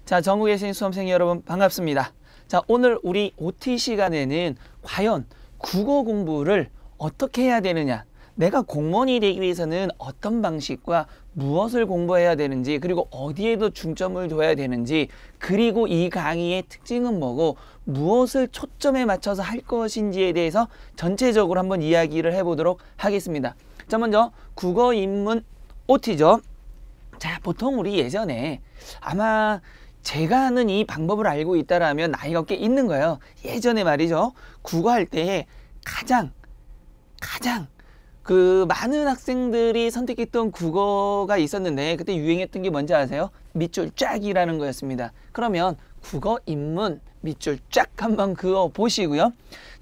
자, 전국에 계신 수험생 여러분 반갑습니다. 자, 오늘 우리 OT 시간에는 과연 국어 공부를 어떻게 해야 되느냐, 내가 공무원이 되기 위해서는 어떤 방식과 무엇을 공부해야 되는지, 그리고 어디에도 중점을 둬야 되는지, 그리고 이 강의의 특징은 뭐고 무엇을 초점에 맞춰서 할 것인지에 대해서 전체적으로 한번 이야기를 해보도록 하겠습니다. 자, 먼저 국어 입문 OT죠. 자, 보통 우리 예전에 아마 제가 하는 이 방법을 알고 있다라면 나이가 꽤 있는 거예요. 예전에 말이죠, 국어할 때 가장 많은 학생들이 선택했던 국어가 있었는데, 그때 유행했던 게 뭔지 아세요? 밑줄 쫙이라는 거였습니다. 그러면 국어 입문 밑줄 쫙 한번 그어 보시고요.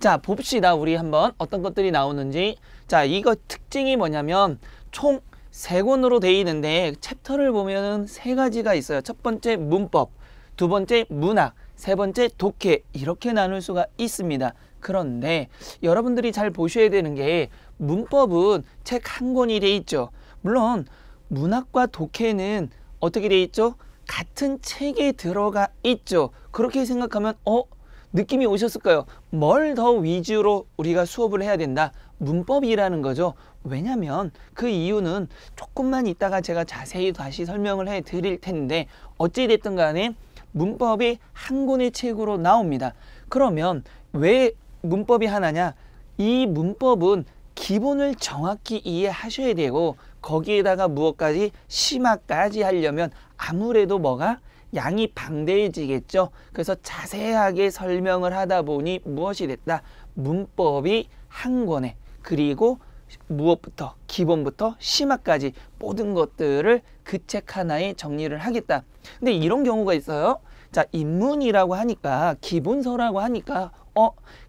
자, 봅시다. 우리 한번 어떤 것들이 나오는지. 자, 이거 특징이 뭐냐면 총 3권으로 되어 있는데 챕터를 보면은 3가지가 있어요. 첫 번째 문법, 두 번째 문학, 세 번째 독해, 이렇게 나눌 수가 있습니다. 그런데 여러분들이 잘 보셔야 되는 게, 문법은 책 한 권이 돼 있죠. 물론 문학과 독해는 어떻게 돼 있죠? 같은 책에 들어가 있죠. 그렇게 생각하면 느낌이 오셨을까요? 뭘 더 위주로 우리가 수업을 해야 된다? 문법이라는 거죠. 왜냐면 그 이유는 조금만 이따가 제가 자세히 다시 설명을 해 드릴 텐데, 어찌됐든 간에 문법이 한 권의 책으로 나옵니다. 그러면 왜 문법이 하나냐? 이 문법은 기본을 정확히 이해하셔야 되고, 거기에다가 무엇까지 심화까지 하려면 아무래도 뭐가 양이 방대해지겠죠. 그래서 자세하게 설명을 하다 보니 무엇이 됐다? 문법이 한 권에, 그리고 무엇부터 기본부터 심화까지 모든 것들을 그 책 하나에 정리를 하겠다. 근데 이런 경우가 있어요. 자, 입문이라고 하니까, 기본서라고 하니까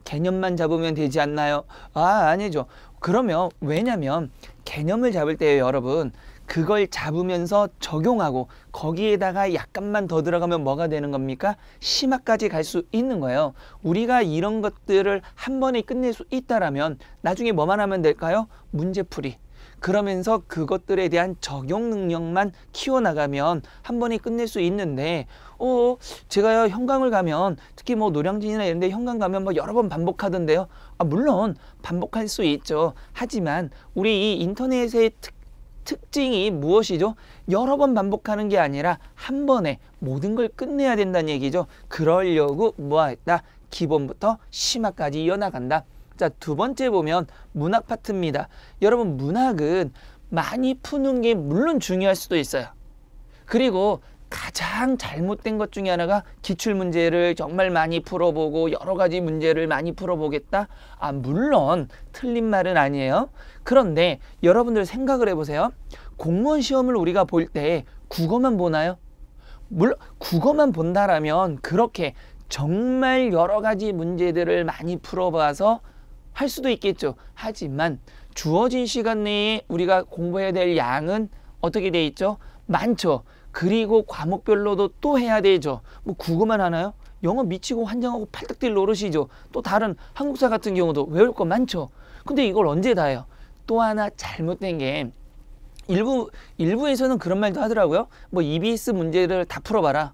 개념만 잡으면 되지 않나요? 아니죠. 그러면 왜냐면 개념을 잡을 때 여러분, 그걸 잡으면서 적용하고 거기에다가 약간만 더 들어가면 뭐가 되는 겁니까? 심화까지 갈 수 있는 거예요. 우리가 이런 것들을 한 번에 끝낼 수 있다라면 나중에 뭐만 하면 될까요? 문제풀이. 그러면서 그것들에 대한 적용 능력만 키워나가면 한 번에 끝낼 수 있는데, 제가요 현강을 가면, 특히 뭐 노량진이나 이런 데 현강 가면 뭐 여러 번 반복하던데요. 물론 반복할 수 있죠. 하지만 우리 이 인터넷의 특징이 무엇이죠? 여러 번 반복하는 게 아니라 한 번에 모든 걸 끝내야 된다는 얘기죠. 그러려고 뭐했다? 기본부터 심화까지 이어나간다. 자, 두 번째 보면 문학 파트입니다. 여러분, 문학은 많이 푸는 게 물론 중요할 수도 있어요. 그리고 가장 잘못된 것 중에 하나가 기출문제를 정말 많이 풀어보고 여러 가지 문제를 많이 풀어보겠다. 물론 틀린 말은 아니에요. 그런데 여러분들 생각을 해보세요. 공무원 시험을 우리가 볼 때 국어만 보나요? 물론 국어만 본다라면 그렇게 정말 여러 가지 문제들을 많이 풀어봐서 할 수도 있겠죠. 하지만 주어진 시간 내에 우리가 공부해야 될 양은 어떻게 돼 있죠? 많죠. 그리고 과목별로도 또 해야 되죠. 뭐 국어만 하나요? 영어 미치고 환장하고 팔딱 뛸 노릇이죠. 또 다른 한국사 같은 경우도 외울 거 많죠. 근데 이걸 언제 다 해요? 또 하나 잘못된 게, 일부에서는 그런 말도 하더라고요. 뭐 EBS 문제를 다 풀어봐라.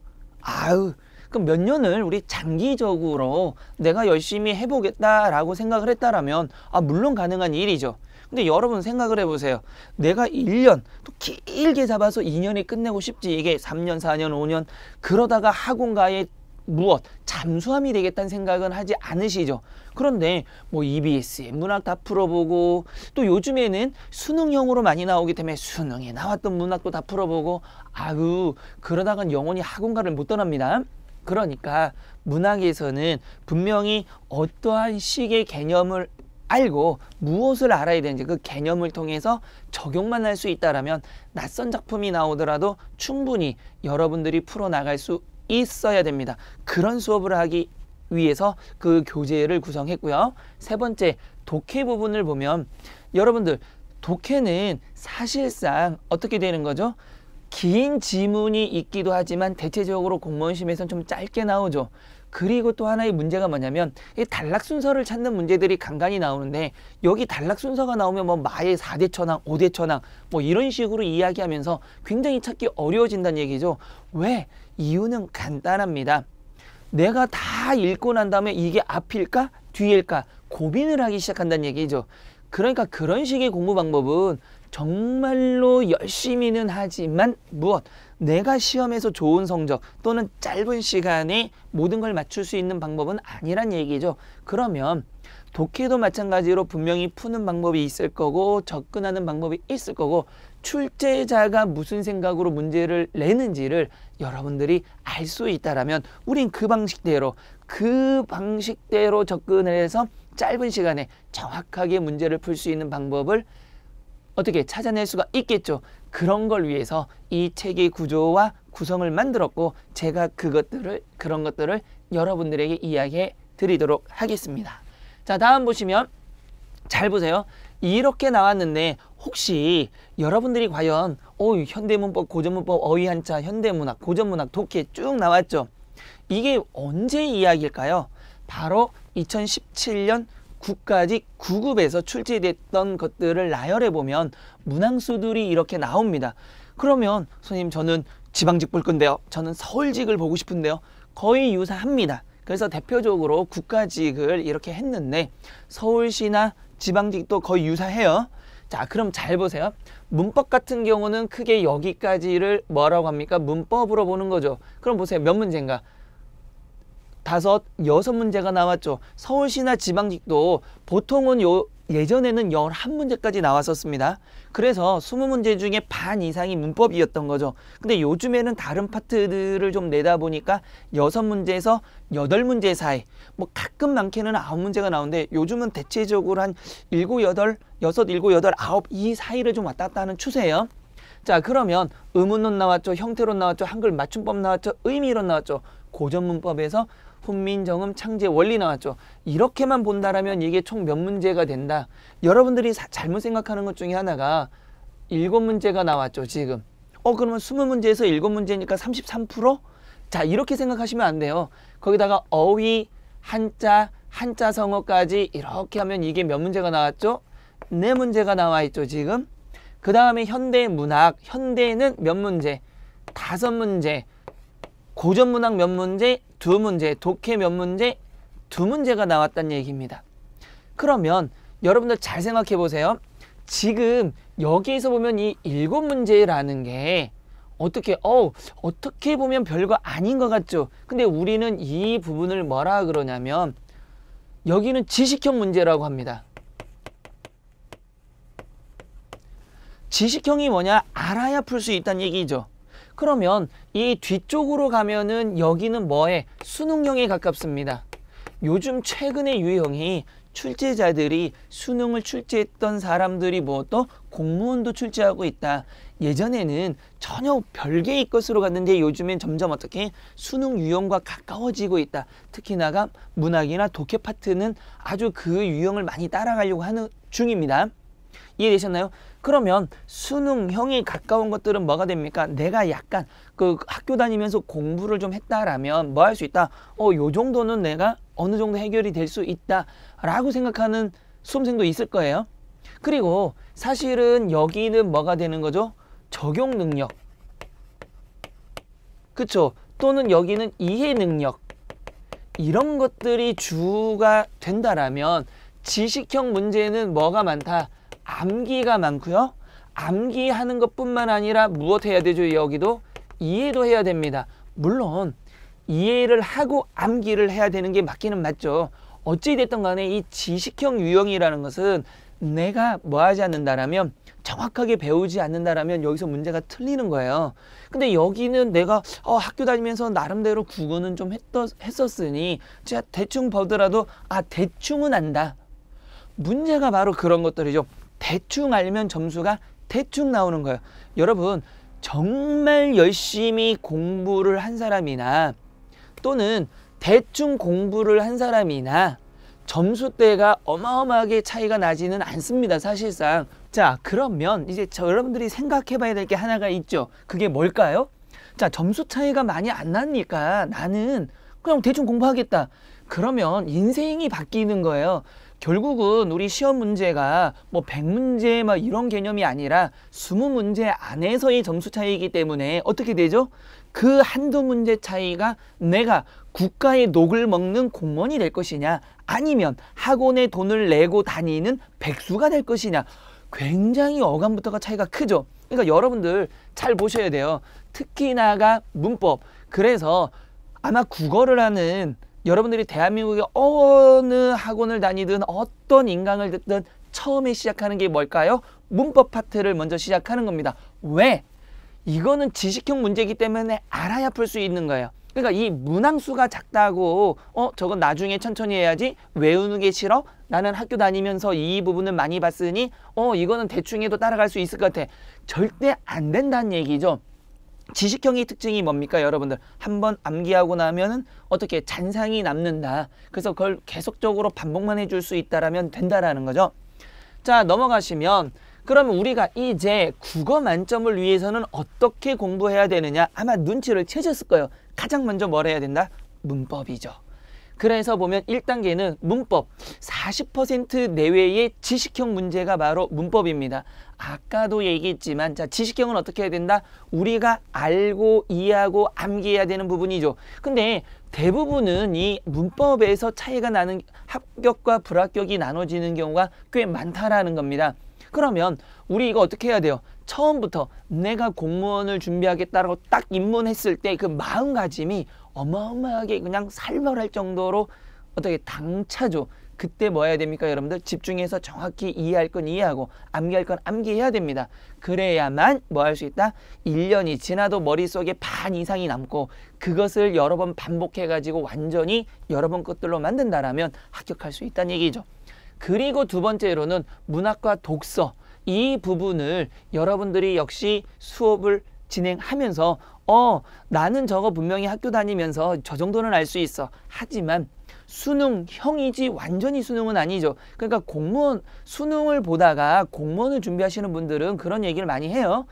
그럼 몇 년을 우리 장기적으로 내가 열심히 해보겠다라고 생각을 했다라면 물론 가능한 일이죠. 근데 여러분 생각을 해보세요. 내가 1년, 또 길게 잡아서 2년에 끝내고 싶지, 이게 3년, 4년, 5년 그러다가 학원가에 잠수함이 되겠다는 생각은 하지 않으시죠? 그런데 뭐 EBS에 문학 다 풀어보고, 또 요즘에는 수능형으로 많이 나오기 때문에 수능에 나왔던 문학도 다 풀어보고, 그러다간 영원히 학원가를 못 떠납니다. 그러니까 문학에서는 분명히 어떠한 식의 개념을 알고 무엇을 알아야 되는지 그 개념을 통해서 적용만 할 수 있다라면 낯선 작품이 나오더라도 충분히 여러분들이 풀어나갈 수 있어야 됩니다. 그런 수업을 하기 위해서 그 교재를 구성했고요. 세 번째, 독해 부분을 보면 여러분들, 독해는 사실상 어떻게 되는 거죠? 긴 지문이 있기도 하지만 대체적으로 공무원 시험에서는 좀 짧게 나오죠. 그리고 또 하나의 문제가 뭐냐면 이 단락 순서를 찾는 문제들이 간간히 나오는데 여기 단락 순서가 나오면 뭐 마의 4대 천왕, 5대 천왕 뭐 이런 식으로 이야기하면서 굉장히 찾기 어려워진다는 얘기죠. 왜? 이유는 간단합니다. 내가 다 읽고 난 다음에 이게 앞일까 뒤일까 고민을 하기 시작한다는 얘기죠. 그러니까 그런 식의 공부 방법은 정말로 열심히는 하지만 무엇? 내가 시험에서 좋은 성적 또는 짧은 시간에 모든 걸 맞출 수 있는 방법은 아니란 얘기죠. 그러면 독해도 마찬가지로 분명히 푸는 방법이 있을 거고 접근하는 방법이 있을 거고 출제자가 무슨 생각으로 문제를 내는지를 여러분들이 알 수 있다라면 우린 그 방식대로 접근을 해서 짧은 시간에 정확하게 문제를 풀 수 있는 방법을 어떻게 찾아낼 수가 있겠죠. 그런 걸 위해서 이 책의 구조와 구성을 만들었고 제가 그런 것들을 여러분들에게 이야기해 드리도록 하겠습니다. 자, 다음 보시면 잘 보세요. 이렇게 나왔는데 혹시 여러분들이 과연 현대문법, 고전문법, 어휘한자, 현대문학, 고전문학, 독해 쭉 나왔죠. 이게 언제 이야기일까요? 바로 2017년 국가직 9급에서 출제됐던 것들을 나열해 보면 문항수들이 이렇게 나옵니다. 그러면 선생님 저는 지방직 볼 건데요. 저는 서울직을 보고 싶은데요. 거의 유사합니다. 그래서 대표적으로 국가직을 이렇게 했는데 서울시나 지방직도 거의 유사해요. 자, 그럼 잘 보세요. 문법 같은 경우는 크게 여기까지를 뭐라고 합니까? 문법으로 보는 거죠. 그럼 보세요. 몇 문제인가? 5, 6문제가 나왔죠. 서울시나 지방직도 보통은 예전에는 11문제까지 나왔었습니다. 그래서 20문제 중에 반 이상이 문법이었던 거죠. 근데 요즘에는 다른 파트들을 좀 내다 보니까 6문제에서 8문제 사이, 뭐 가끔 많게는 9문제가 나오는데 요즘은 대체적으로 한 7, 8, 6, 7, 8, 9 이 사이를 좀 왔다 갔다 하는 추세예요. 자, 그러면 의문론 나왔죠. 형태론 나왔죠. 한글 맞춤법 나왔죠. 의미론 나왔죠. 고전문법에서 훈민정음 창제 원리 나왔죠. 이렇게만 본다라면 이게 총 몇 문제가 된다. 여러분들이 잘못 생각하는 것 중에 하나가 7문제가 나왔죠. 지금 그러면 20문제에서 7문제니까 33%? 자, 이렇게 생각하시면 안 돼요. 거기다가 어휘, 한자, 한자성어까지 이렇게 하면 이게 몇 문제가 나왔죠? 4문제가 나와 있죠. 지금 그 다음에 현대문학, 현대는 몇 문제? 5문제. 고전문학 몇 문제? 2문제. 독해 몇 문제? 2문제가 나왔다는 얘기입니다. 그러면 여러분들 잘 생각해 보세요. 지금 여기에서 보면 이 7문제라는 게 어떻게 보면 별거 아닌 것 같죠. 근데 우리는 이 부분을 뭐라 그러냐면 여기는 지식형 문제라고 합니다. 지식형이 뭐냐? 알아야 풀 수 있다는 얘기죠. 그러면 이 뒤쪽으로 가면은 여기는 뭐에? 수능형에 가깝습니다. 요즘 최근의 유형이 출제자들이 수능을 출제했던 사람들이 또 공무원도 출제하고 있다. 예전에는 전혀 별개의 것으로 갔는데 요즘엔 점점 어떻게 수능 유형과 가까워지고 있다. 특히나가 문학이나 독해 파트는 아주 그 유형을 많이 따라가려고 하는 중입니다. 이해되셨나요? 그러면 수능형에 가까운 것들은 뭐가 됩니까? 내가 약간 학교 다니면서 공부를 좀 했다라면 뭐 할 수 있다? 요 정도는 내가 어느 정도 해결이 될 수 있다 라고 생각하는 수험생도 있을 거예요. 그리고 사실은 여기는 뭐가 되는 거죠? 적용 능력. 그쵸? 또는 여기는 이해 능력. 이런 것들이 주가 된다라면 지식형 문제는 뭐가 많다? 암기가 많고요. 암기하는 것뿐만 아니라 무엇 해야 되죠? 여기도 이해도 해야 됩니다. 물론 이해를 하고 암기를 해야 되는 게 맞기는 맞죠. 어찌됐든 간에 이 지식형 유형이라는 것은 내가 뭐 하지 않는다라면 정확하게 배우지 않는다라면 여기서 문제가 틀리는 거예요. 근데 여기는 내가 학교 다니면서 나름대로 국어는 좀 했었으니 제가 대충 보더라도 대충은 안다. 문제가 바로 그런 것들이죠. 대충 알면 점수가 대충 나오는 거예요. 여러분 정말 열심히 공부를 한 사람이나 또는 대충 공부를 한 사람이나 점수대가 어마어마하게 차이가 나지는 않습니다. 사실상. 자, 그러면 이제 여러분들이 생각해 봐야 될 게 하나가 있죠. 그게 뭘까요? 자, 점수 차이가 많이 안 나니까 나는 그냥 대충 공부하겠다. 그러면 인생이 바뀌는 거예요. 결국은 우리 시험 문제가 뭐 100문제 막 이런 개념이 아니라 20문제 안에서의 점수 차이이기 때문에 어떻게 되죠? 그 한두 문제 차이가 내가 국가의 녹을 먹는 공무원이 될 것이냐, 아니면 학원에 돈을 내고 다니는 백수가 될 것이냐, 굉장히 어감부터가 차이가 크죠. 그러니까 여러분들 잘 보셔야 돼요. 특히나가 문법. 그래서 아마 국어를 하는 여러분들이 대한민국의 어느 학원을 다니든 어떤 인강을 듣든 처음에 시작하는 게 뭘까요? 문법 파트를 먼저 시작하는 겁니다. 왜? 이거는 지식형 문제이기 때문에 알아야 풀 수 있는 거예요. 그러니까 이 문항수가 작다고 저건 나중에 천천히 해야지, 외우는 게 싫어? 나는 학교 다니면서 이 부분을 많이 봤으니 이거는 대충 해도 따라갈 수 있을 것 같아. 절대 안 된다는 얘기죠. 지식형의 특징이 뭡니까 여러분들? 한번 암기하고 나면은 어떻게 잔상이 남는다. 그래서 그걸 계속적으로 반복만 해줄 수 있다라면 된다라는 거죠. 자, 넘어가시면 그러면 우리가 이제 국어 만점을 위해서는 어떻게 공부해야 되느냐? 아마 눈치를 채셨을 거예요. 가장 먼저 뭘 해야 된다? 문법이죠. 그래서 보면 1단계는 문법, 40% 내외의 지식형 문제가 바로 문법입니다. 아까도 얘기했지만, 자, 지식형은 어떻게 해야 된다? 우리가 알고 이해하고 암기해야 되는 부분이죠. 근데 대부분은 이 문법에서 차이가 나는, 합격과 불합격이 나눠지는 경우가 꽤 많다라는 겁니다. 그러면 우리 이거 어떻게 해야 돼요? 처음부터 내가 공무원을 준비하겠다라고 딱 입문했을 때 그 마음가짐이 어마어마하게 그냥 살벌할 정도로 어떻게 당차죠. 그때 뭐 해야 됩니까 여러분들? 집중해서 정확히 이해할 건 이해하고 암기할 건 암기해야 됩니다. 그래야만 뭐 할 수 있다? 1년이 지나도 머릿속에 반 이상이 남고 그것을 여러 번 반복해 가지고 완전히 여러 번 것들로 만든다라면 합격할 수 있다는 얘기죠. 그리고 두 번째로는 문학과 독서, 이 부분을 여러분들이 역시 수업을 진행하면서 나는 저거 분명히 학교 다니면서 저 정도는 알 수 있어. 하지만 수능형이지 완전히 수능은 아니죠. 그러니까 공무원 수능을 보다가 공무원을 준비하시는 분들은 그런 얘기를 많이 해요.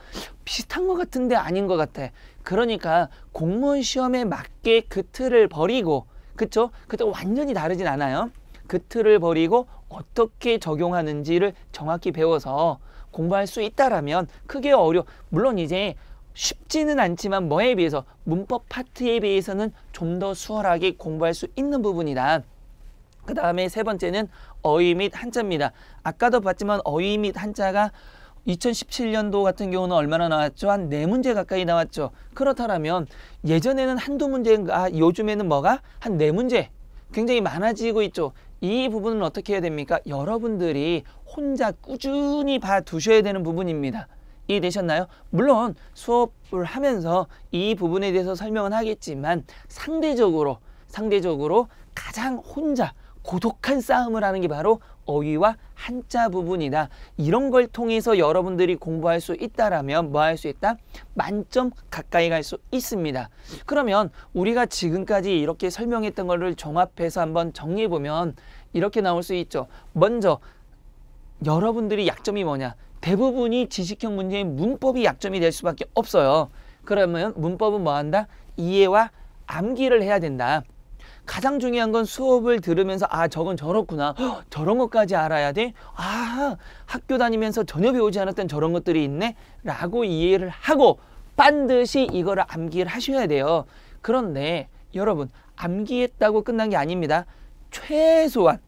비슷한 것 같은데 아닌 것 같아. 그러니까 공무원 시험에 맞게 그 틀을 버리고, 그쵸? 그때 완전히 다르진 않아요. 그 틀을 버리고 어떻게 적용하는지를 정확히 배워서 공부할 수 있다라면 크게 물론 이제 쉽지는 않지만 뭐에 비해서 문법 파트에 비해서는 좀 더 수월하게 공부할 수 있는 부분이다. 그 다음에 세 번째는 어휘 및 한자입니다. 아까도 봤지만 어휘 및 한자가 2017년도 같은 경우는 얼마나 나왔죠? 한 4문제 가까이 나왔죠. 그렇다면 예전에는 한두 문제인가, 요즘에는 뭐가? 한 4문제 굉장히 많아지고 있죠. 이 부분은 어떻게 해야 됩니까? 여러분들이 혼자 꾸준히 봐두셔야 되는 부분입니다. 이해되셨나요? 물론 수업을 하면서 이 부분에 대해서 설명은 하겠지만 상대적으로 가장 혼자 고독한 싸움을 하는 게 바로 어휘와 한자 부분이다. 이런 걸 통해서 여러분들이 공부할 수 있다라면 뭐 할 수 있다? 만점 가까이 갈 수 있습니다. 그러면 우리가 지금까지 이렇게 설명했던 거를 종합해서 한번 정리해보면 이렇게 나올 수 있죠. 먼저 여러분들이 약점이 뭐냐? 대부분이 지식형 문제인 문법이 약점이 될 수밖에 없어요. 그러면 문법은 뭐 한다? 이해와 암기를 해야 된다. 가장 중요한 건 수업을 들으면서 저건 저렇구나. 저런 것까지 알아야 돼. 학교 다니면서 전혀 배우지 않았던 저런 것들이 있네 라고 이해를 하고 반드시 이거를 암기를 하셔야 돼요. 그런데 여러분 암기했다고 끝난 게 아닙니다. 최소한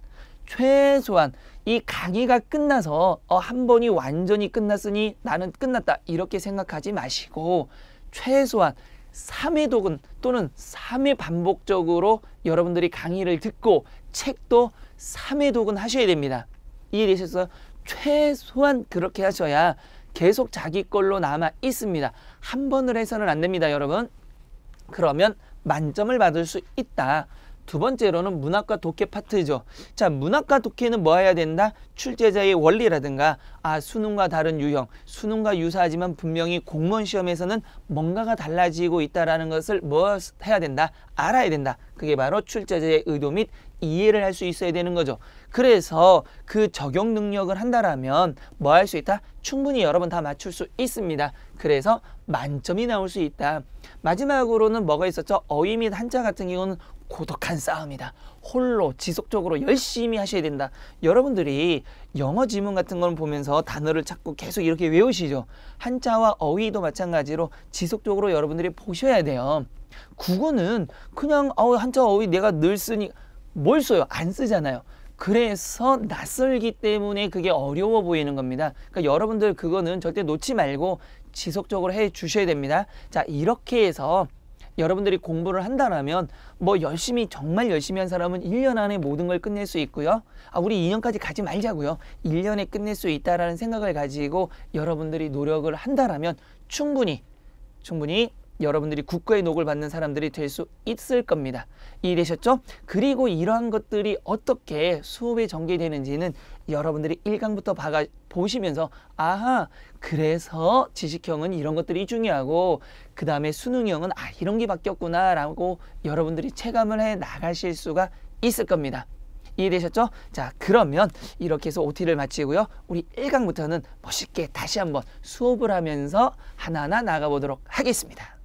이 강의가 끝나서 한 번이 완전히 끝났으니 나는 끝났다 이렇게 생각하지 마시고 최소한 3회 독은 또는 3회 반복적으로 여러분들이 강의를 듣고 책도 3회 독은 하셔야 됩니다. 이해되셨어요? 최소한 그렇게 하셔야 계속 자기 걸로 남아 있습니다. 한 번을 해서는 안 됩니다, 여러분. 그러면 만점을 받을 수 있다. 두 번째로는 문학과 독해 파트죠. 자, 문학과 독해는 뭐 해야 된다? 출제자의 원리라든가 수능과 다른 유형, 수능과 유사하지만 분명히 공무원 시험에서는 뭔가가 달라지고 있다는 것을 뭐 해야 된다? 알아야 된다. 그게 바로 출제자의 의도 및 이해를 할 수 있어야 되는 거죠. 그래서 그 적용 능력을 한다라면 뭐 할 수 있다? 충분히 여러분 다 맞출 수 있습니다. 그래서 만점이 나올 수 있다. 마지막으로는 뭐가 있었죠? 어휘 및 한자 같은 경우는 고독한 싸움이다. 홀로 지속적으로 열심히 하셔야 된다. 여러분들이 영어 지문 같은 걸 보면서 단어를 찾고 계속 이렇게 외우시죠. 한자와 어휘도 마찬가지로 지속적으로 여러분들이 보셔야 돼요. 국어는 그냥 한자 어휘 내가 늘 쓰니 뭘 써요? 안 쓰잖아요. 그래서 낯설기 때문에 그게 어려워 보이는 겁니다. 그러니까 여러분들 그거는 절대 놓지 말고 지속적으로 해 주셔야 됩니다. 자, 이렇게 해서 여러분들이 공부를 한다라면 뭐 정말 열심히 한 사람은 1년 안에 모든 걸 끝낼 수 있고요. 우리 2년까지 가지 말자고요. 1년에 끝낼 수 있다라는 생각을 가지고 여러분들이 노력을 한다라면 충분히 여러분들이 국가의 녹을 받는 사람들이 될 수 있을 겁니다. 이해되셨죠? 그리고 이러한 것들이 어떻게 수업에 전개되는지는 여러분들이 1강부터 보시면서 그래서 지식형은 이런 것들이 중요하고 그 다음에 수능형은 이런 게 바뀌었구나 라고 여러분들이 체감을 해 나가실 수가 있을 겁니다. 이해되셨죠? 자, 그러면 이렇게 해서 OT를 마치고요. 우리 1강부터는 멋있게 다시 한번 수업을 하면서 하나하나 나가보도록 하겠습니다.